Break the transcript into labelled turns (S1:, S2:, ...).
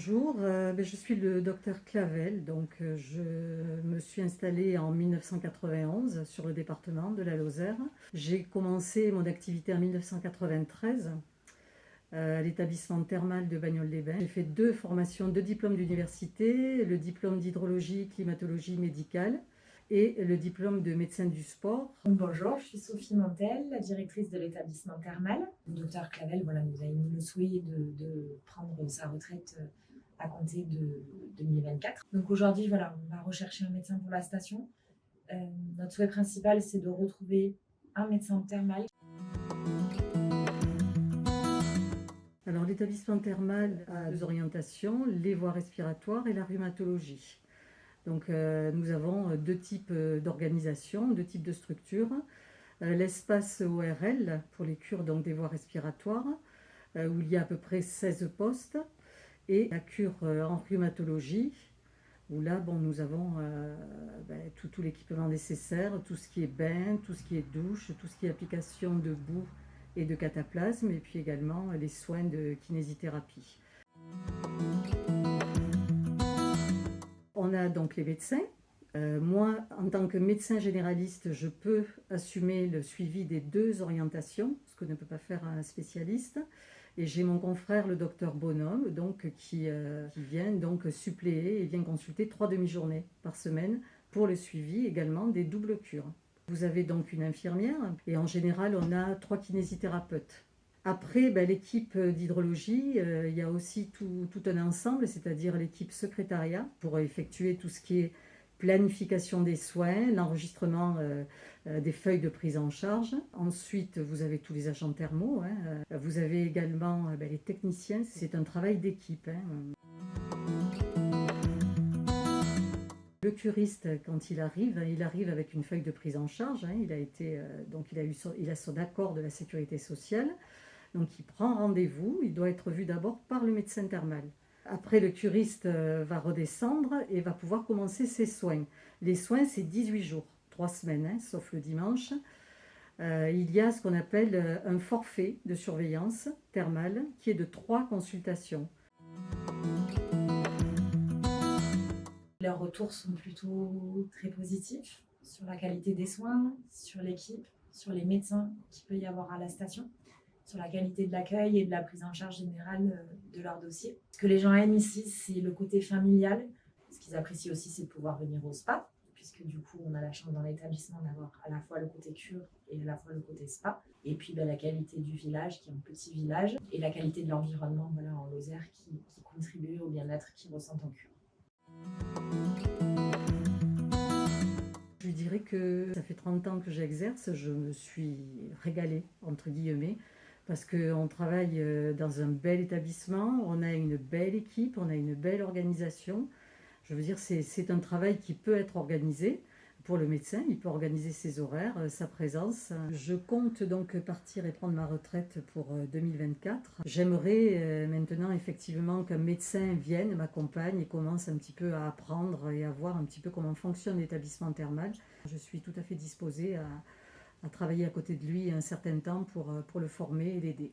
S1: Bonjour, je suis le docteur Clavel, je me suis installée en 1991 sur le département de la Lozère. J'ai commencé mon activité en 1993 à l'établissement thermal de Bagnoles-les-Bains. J'ai fait deux formations, deux diplômes d'université, le diplôme d'hydrologie, climatologie médicale et le diplôme de médecin du sport.
S2: Bonjour, je suis Sophie Montel, la directrice de l'établissement thermal. Le docteur Clavel nous a émis le souhait de prendre sa retraite à compter de 2024. Donc aujourd'hui, on va rechercher un médecin pour la station. Notre souhait principal, c'est de retrouver un médecin thermal.
S1: Alors l'établissement thermal a deux orientations, les voies respiratoires et la rhumatologie. Nous avons deux types d'organisation, deux types de structures. L'espace ORL pour les cures des voies respiratoires, où il y a à peu près 16 postes, et la cure en rhumatologie, où là nous avons tout l'équipement nécessaire, tout ce qui est bain, tout ce qui est douche, tout ce qui est application de boue et de cataplasme, et puis également les soins de kinésithérapie. On a donc les médecins. Moi, en tant que médecin généraliste, je peux assumer le suivi des deux orientations, ce que ne peut pas faire un spécialiste. Et j'ai mon confrère, le docteur Bonhomme, qui vient suppléer et vient consulter 3 demi-journées par semaine pour le suivi également des doubles cures. Vous avez donc une infirmière et en général, on a 3 kinésithérapeutes. Après, l'équipe d'hydrologie, il y a aussi tout un ensemble, c'est-à-dire l'équipe secrétariat pour effectuer tout ce qui est planification des soins, l'enregistrement des feuilles de prise en charge. Ensuite, vous avez tous les agents thermaux. Vous avez également les techniciens. C'est un travail d'équipe. Le curiste, quand il arrive avec une feuille de prise en charge. Il a son accord de la sécurité sociale. Donc il prend rendez-vous, il doit être vu d'abord par le médecin thermal. Après, le curiste va redescendre et va pouvoir commencer ses soins. Les soins, c'est 18 jours, 3 semaines, sauf le dimanche. Il y a ce qu'on appelle un forfait de surveillance thermale qui est de 3 consultations.
S2: Leurs retours sont plutôt très positifs sur la qualité des soins, sur l'équipe, sur les médecins qu'il peut y avoir à la station, sur la qualité de l'accueil et de la prise en charge générale de leur dossier. Ce que les gens aiment ici, c'est le côté familial. Ce qu'ils apprécient aussi, c'est de pouvoir venir au spa, puisque du coup, on a la chance dans l'établissement d'avoir à la fois le côté cure et à la fois le côté spa. Et puis la qualité du village, qui est un petit village, et la qualité de l'environnement en Lozère qui contribue au bien-être qu'ils ressentent en cure.
S1: Je dirais que ça fait 30 ans que j'exerce, je me suis régalée, entre guillemets, parce qu'on travaille dans un bel établissement, on a une belle équipe, on a une belle organisation. Je veux dire, c'est un travail qui peut être organisé pour le médecin, il peut organiser ses horaires, sa présence. Je compte donc partir et prendre ma retraite pour 2024. J'aimerais maintenant effectivement qu'un médecin vienne, m'accompagne et commence un petit peu à apprendre et à voir un petit peu comment fonctionne l'établissement thermal. Je suis tout à fait disposée à travailler à côté de lui un certain temps pour le former et l'aider.